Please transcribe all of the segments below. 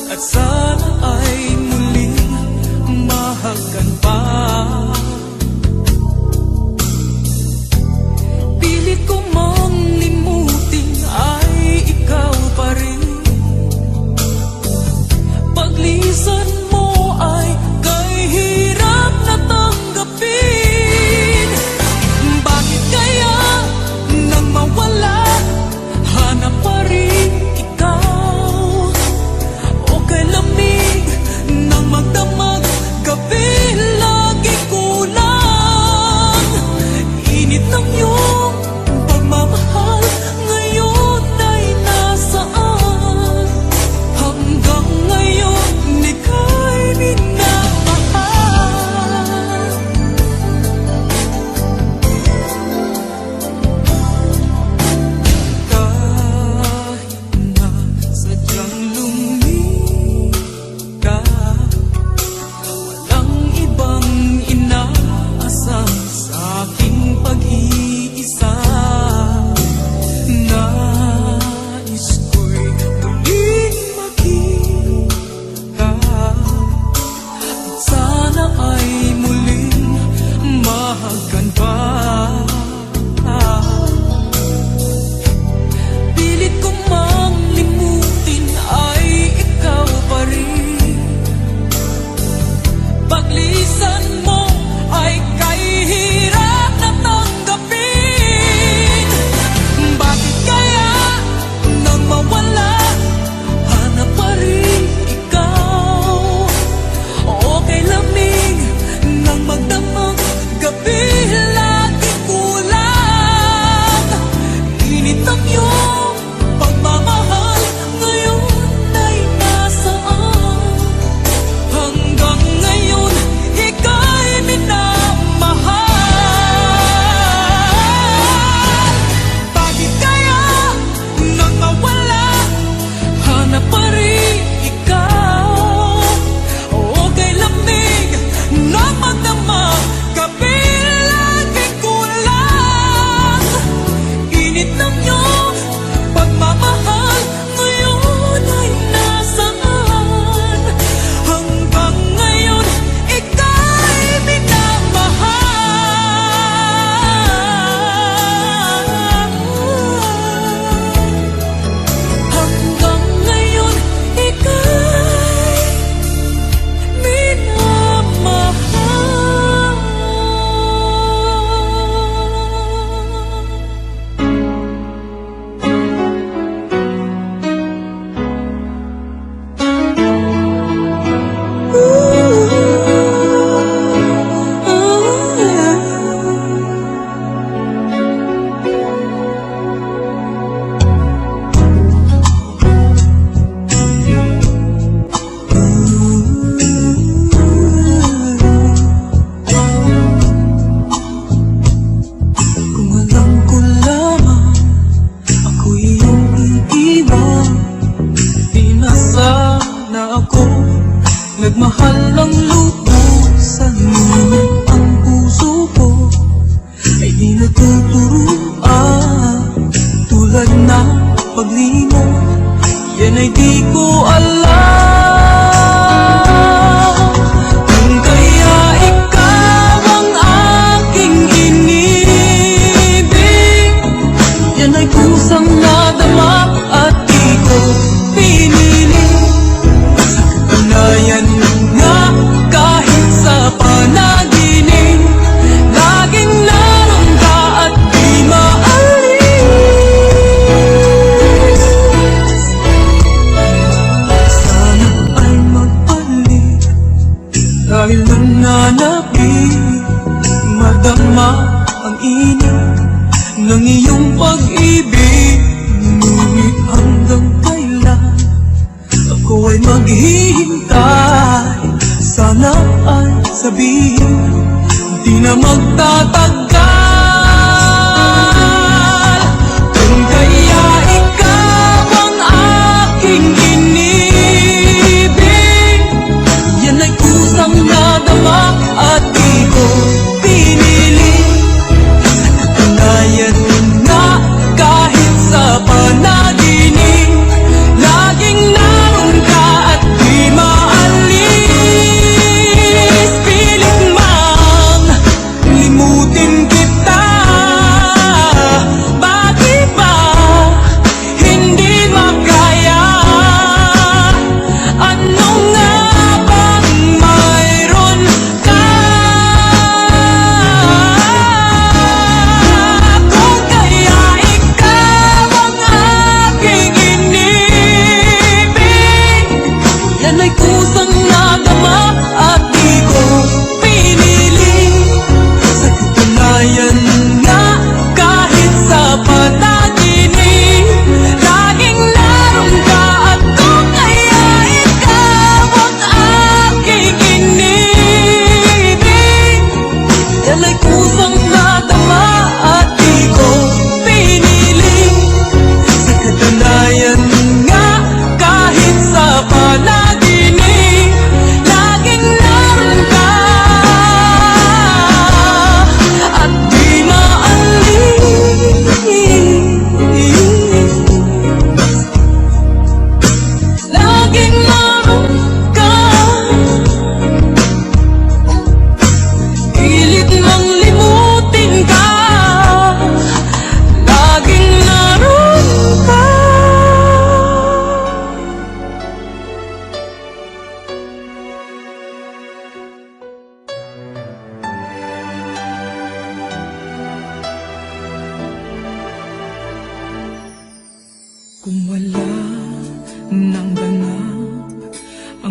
At sana ay muling mahagan pa. Pilit ko mang limutin ay ikaw pa rin. Paglisan mo ay kay hirap na tanggapin. Bakit kaya nang mawala, hanap pa rin ikaw? O kay lamig nang magdamag, gabi lagi kulang. Init ng iyong pagmamahal ngayon ay nasaan? Hanggang ngayon ika'y minamahal. Kahit na sadyang lumikas, walang ibang inaasam sa aking pag-iisa. Nais ko'y muling makita at sana ay muling mahagan pa. Pilit ko mang limutin ay ikaw pa rin. Paglisan mo ay kay hirap na tanggapin. Bakit kaya nang mawala, hanap pa rin ikaw? O kay lamig nang magdamag, gabi lagi kulang. Init ng iyong pagmamahal ngayon ay nasaan? Hanggang ngayon ika'y minamahal. Bakit kaya nang mawala, hanap pa rin ikaw? O kay lamig nang magdamag, gabi lagi kulang. Init ng iyong pagmamahal ngayon ay nasaan? Hanggang ngayon ika'y minamahal. Hanggang ngayon ika'y minamahal. Kung alam ko lamang ako'y iyong iiwan, di na sana ako nagmahal ng lubos. Ngunit ang puso ko ay di natuturuan. Tulad ng paglimot, yan ay di ko alam. Kung kaya ikaw ang aking inibig, yan ay kusang nadama at di ko pinili. Sa katunayan nga kahit sa panaginip, laging naroon ka at di maalis. Sana ay magbalik dahil nananapin, madama ang init ng iyong pag-ibig. Ngunit hanggang kailan ako ay maghihintay? Sana ay sabihin di na magtatagal. Kung kaya ikaw ang aking inibig, yan ay kusang nadama at di ko pinili. Sa katunayan na kahit sa panaginip, laging naroon ka at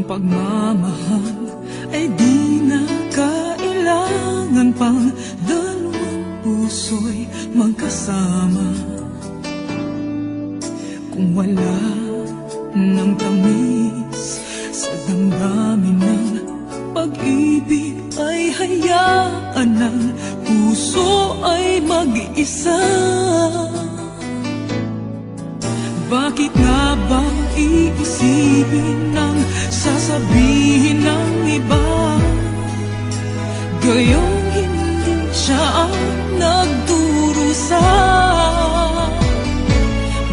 Ang pagmamahal ay di na kailangan pang dalawang puso'y magkasama. Kung wala ng tamis sa damdamin ng pag-ibig, ay hayaan ng puso ay mag-isa. Bakit nga ba iisipin ng sasabihin ng iba, gayong hindi siya ang nagdurusa?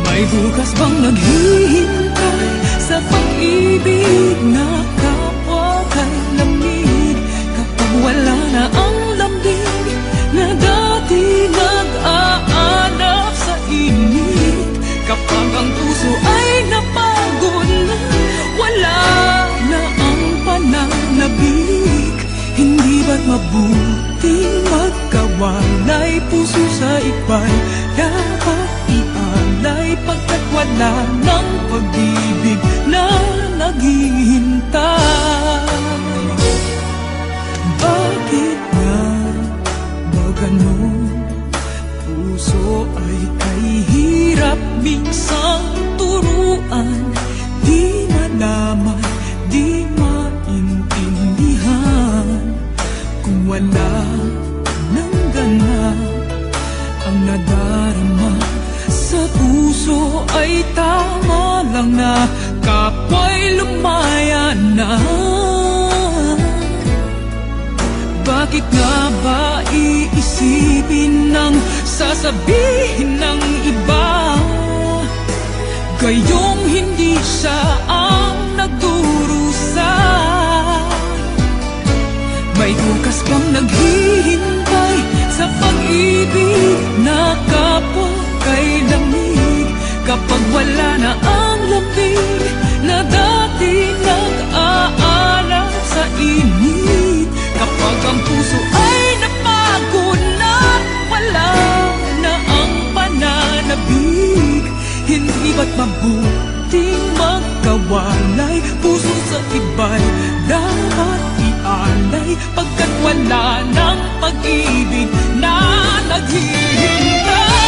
May bukas bang naghihintay sa pag-ibig na kapwa kay lamig, kapag wala na ang lambing na dati nag-aanap sa init? Kapag ang puso ay napagod na, wala na ang pananabik, hindi ba't mabuting magkawalay? Puso sa iba'y dapat ialay, pagkat wala ng pag-ibig na naghihintay. Bakit nga ba ganun? Puso ay kahirap minsang turuan, di malaman, di maintindihan. Kung wala ng ganap ang nadarama sa puso, ay tama lang na kapwa'y lumaya na. Bakit nga ba iisipin ng sasabihin ng iba, gayong hindi siya ang nagdurusa? May bukas bang naghihintay sa pag-ibig na kapwa kay lamig, kapag wala na ang lamig na dati nag-aalab sa init? Kapag ang puso ay napagod na, wala na ang pananabik, hindi ba't mabuting magkawalay? Puso sa iba'y dapat ialay, pagkat wala ng pag-ibig na naghihintay.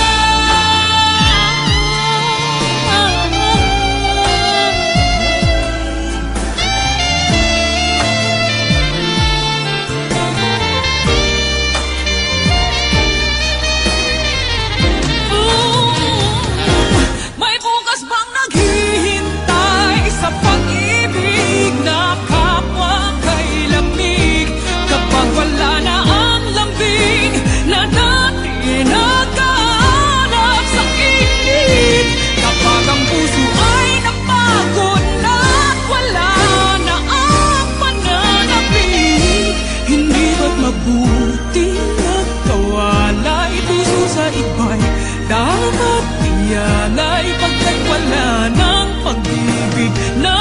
May bukas bang naghihintay sa pag-ibig na kapwa kay lamig, kapag wala na ang lambing na dati nagkahanap sa init? Kapag ang puso ay napagod na, wala na ang pananabik, hindi ba't mabuting nagkawalay? Puso sa iba'y dapat ialay, pagkat wala ng pag-ibig na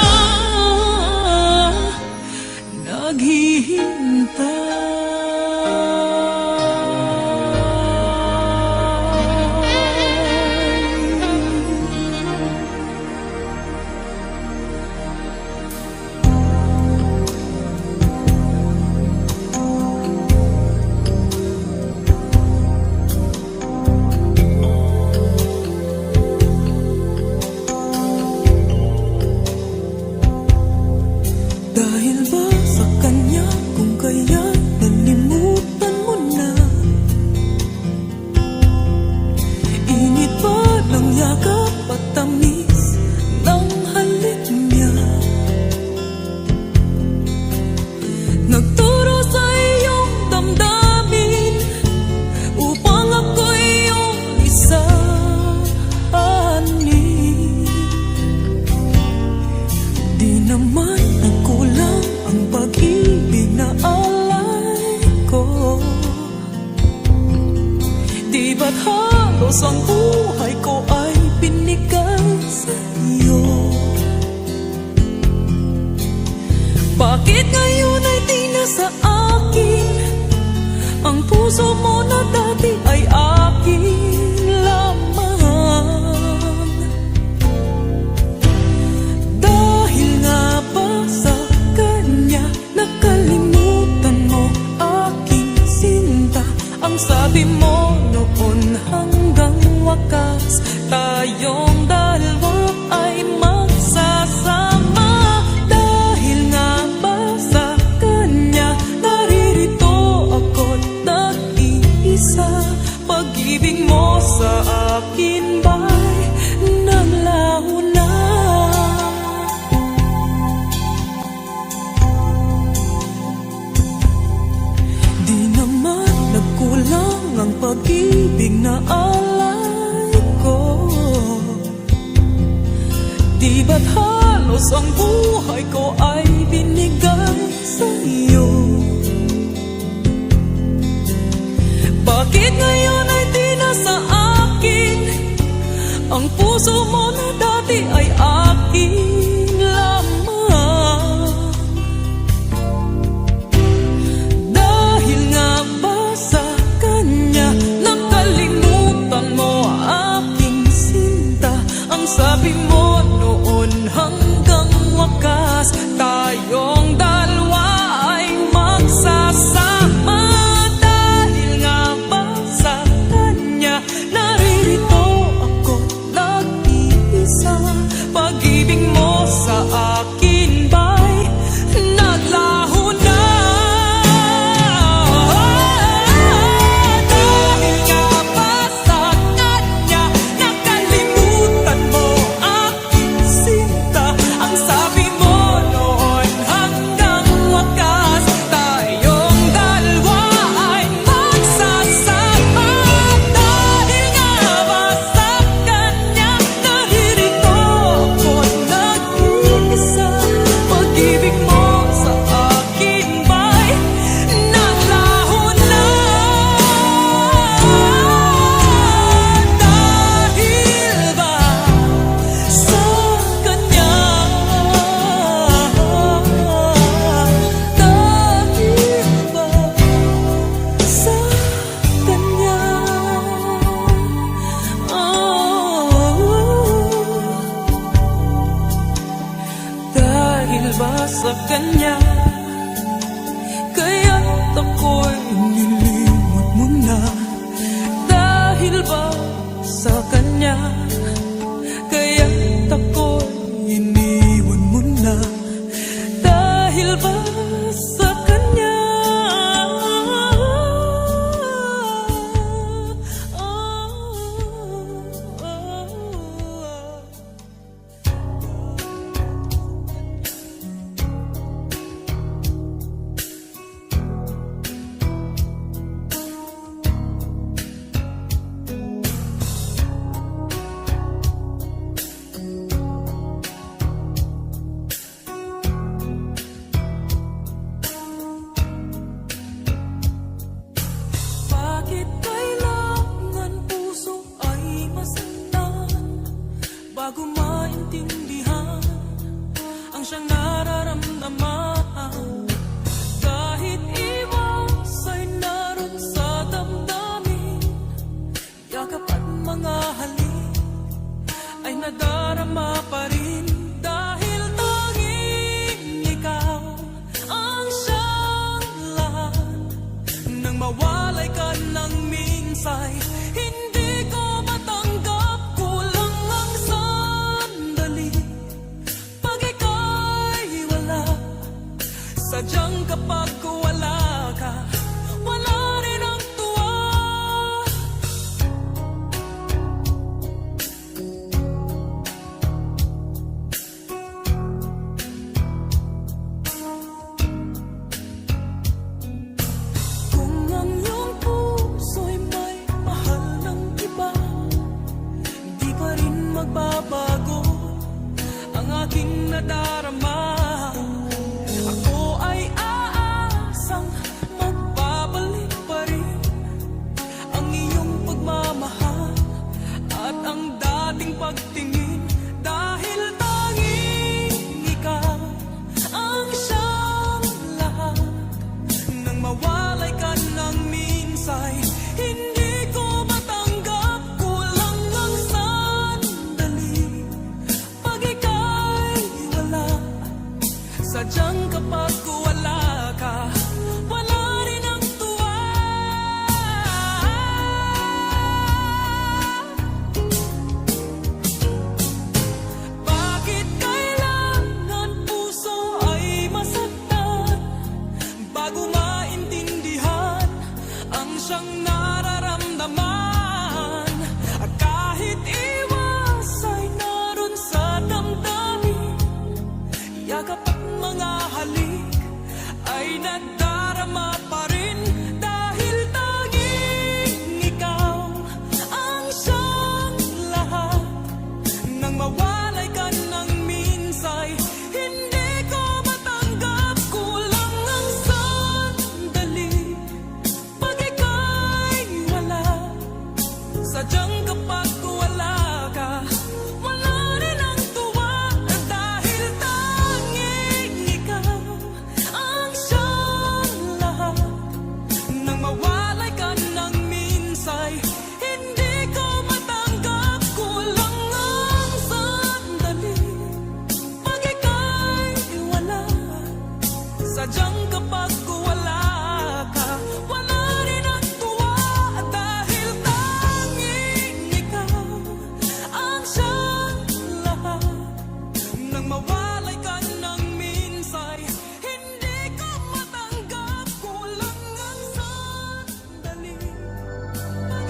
dahil ba sa kanya, kung kaya nalimutan mo na? Init pa ng yakap at tamis ng halik niya, nagturo sa iyong damdamin upang ako'y iyong isahanin. Di naman nagkulang ang pag-ibig na alay ko, di ba't halos ang buhay ko ay binigay sa iyo? Bakit ngayon ay di na sa akin ang puso mo na dati ay akin lamang? Dahil nga ba sa halos ang buhay ko ay binigay sa iyo. Bakit ngayon ay di na sa akin ang puso mo na dati ay akin lamang? Dahil nga ba sa kanya nakalimutan mo aking sinta? Ang sabi mo noon hanggang wakas tayong dalawa ay magsasama. Dahil nga ba sa kanya naririto ako nag-iisa? Pag-ibig mo sa akin ba'y naglaho na? Dahil nga ba sa kanya nakalimutan mo aking sinta? Ang sabi mo noon hanggang wakas tayong dalawa ay magsasama. Dahil nga ba sa kanya naririto ako nag-iisa? Pag-ibig mo sa akin ba'y naglaho na? Dahil ba sa kanya? Dahil ba sa kanya? Dahil ba sa kanya kaya't ako'y nilimot mo na? Dahil ba sa kanya kaya't ako'y iniwan mo na? Dahil ba sa kanya? Bakit kailangan puso ay masaktan bago maintindihan ang siyang nararamdaman? Kahit iwas ay naroon sa damdamin, yakap at mga halik ay nadarama pa rin. Dahil tanging ikaw ang siyang lahat. Nang mawalay ka ng minsay, hindi ko matanggap, kulang ang sandali. Pag ika'y wala, sadyang kapag wala ka, wala rin ang tuwa. Kung ang iyong puso'y may mahal ng iba, di pa rin magbabago ang aking nadarama. Ako ay aasang magbabalik pa rin ang iyong pagmamahal at ang dating pagtingin. Dahil tanging ikaw ang siyang lahat. Nang mawalay ka ng minsay, hindi ko matanggap, kulang ang sandali. Pag ika'y wala, sadyang kapag wala ka, wala rin ang tuwa. Bakit kailangan puso ay masaktan bago maintindihan ang siyang nararamdaman? Kahit iwas ay naroon sa damdamin, yakap at mga halik ay nag Sadyang kapag wala ka, wala rin ang tuwa. Dahil tanging ikaw ang siyang lahat. Nang mawalay ka ng minsay, hindi ko matanggap. Kulang ang sandali pag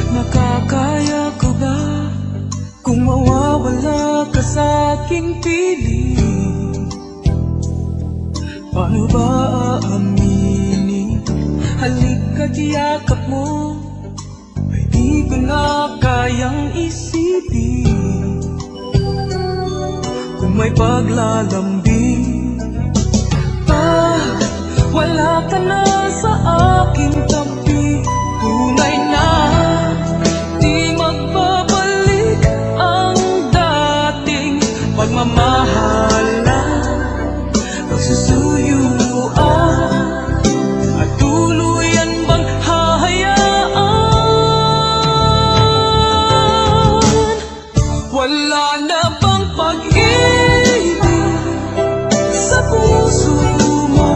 makakaya ko ba kung mawawala ka sa aking piling? Paano ba aaminin? Halika't yakap mo, ay di ko na kayang isipin. Kung may paglalambing, wala ka na sa aking tabi. Tunay na di magbabalik ang dating pagmamahalan, pagsusuyuan, at tuluyan bang hahayaan? Wala na bang pag-ibig sa puso mo?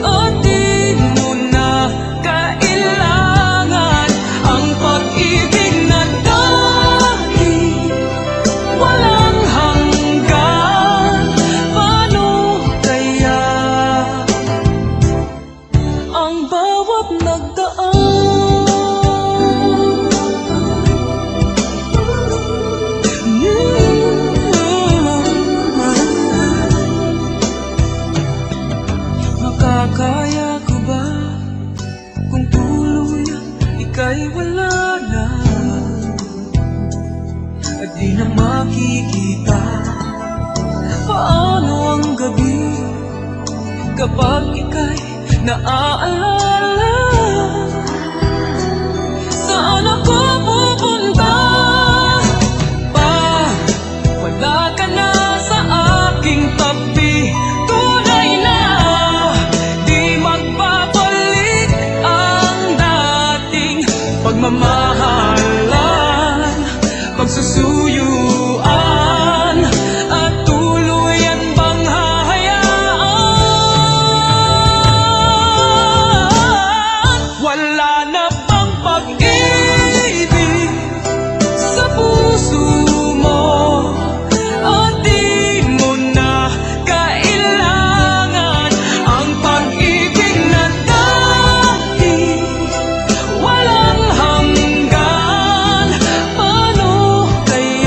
O di mo na kailangan ang pag-ibig na dati walang hanggan? Paano kaya ang bawat makakaya ko ba kung tuluyan ika'y wala na, at di na makikita? Paano ang gabi kapag ika'y naaalala? Saan ako pupunta pag wala ka na sa aking tabi? Tunay na di magbabalik ang dating pagmamahalan, pagsusuyuan, at tuluyan bang hahayaan? Wala na bang pag-ibig sa puso mo? O di mo na kailangan ang pag-ibig na dati walang hanggan? Paano kaya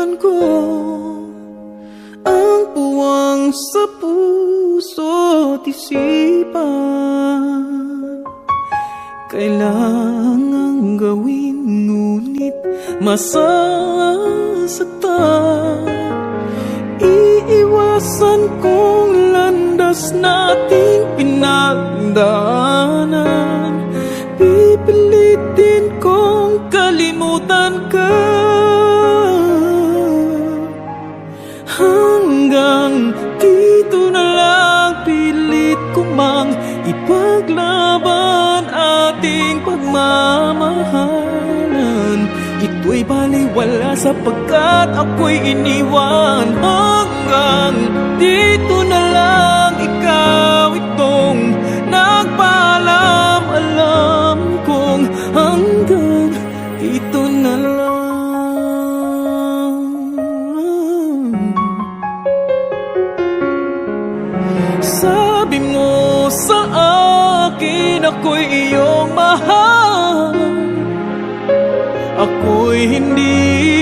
Kalimutan ko ang puwang sa puso't isipan. Kailangang gawin ngunit masasaktan. Iiwasan kong landas nating pinagdaanan. Pipilitin kong kalimutan ka. Hanggang dito na lang, pilit ko mang ipaglaban ating pagmamahalan. Ito'y baliwala sapagkat ako'y iniwan. Hanggang dito na lang, ikaw itong nagpaalam. Alam kong hanggang dito na lang. Sabi mo sa akin ako'y iyong mahal. Ako'y hindi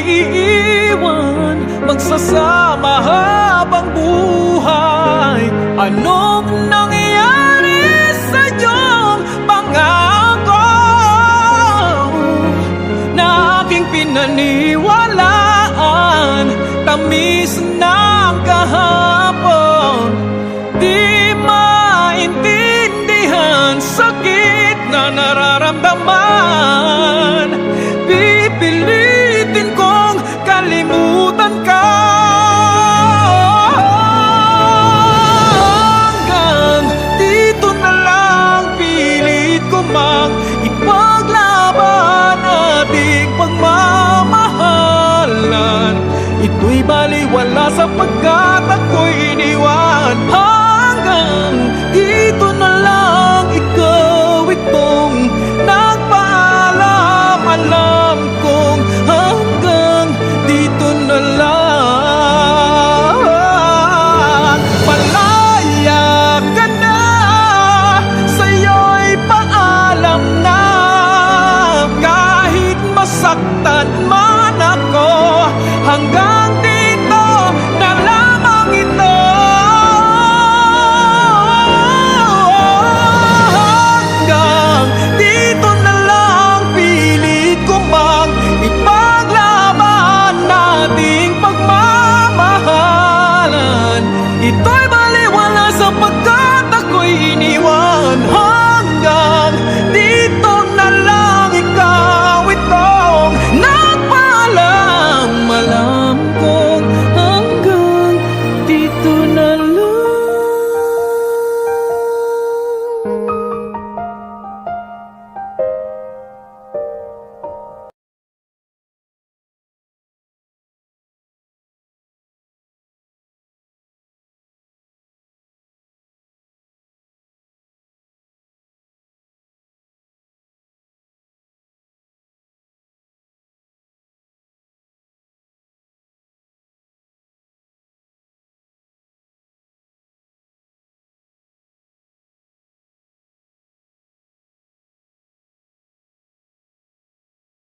iiwan, magsasama habang buhay. Anong nangyari sa iyong pangako na aking pinaniwalaan? Tamis ng kahapon, di maintindihan sakit na nararamdaman. Pipilitin kong kalimutan ka. Hanggang dito na lang, pilit ko mang ipaglaban ating pagmamahalan. Ito'y baliwala sapagkat ako'y iniwan. Hanggang dito na lang, ikaw itong nagpaalam. Alam kong hanggang dito na lang. Malaya ka na, sa'yo'y paalam na. Kahit masaktan man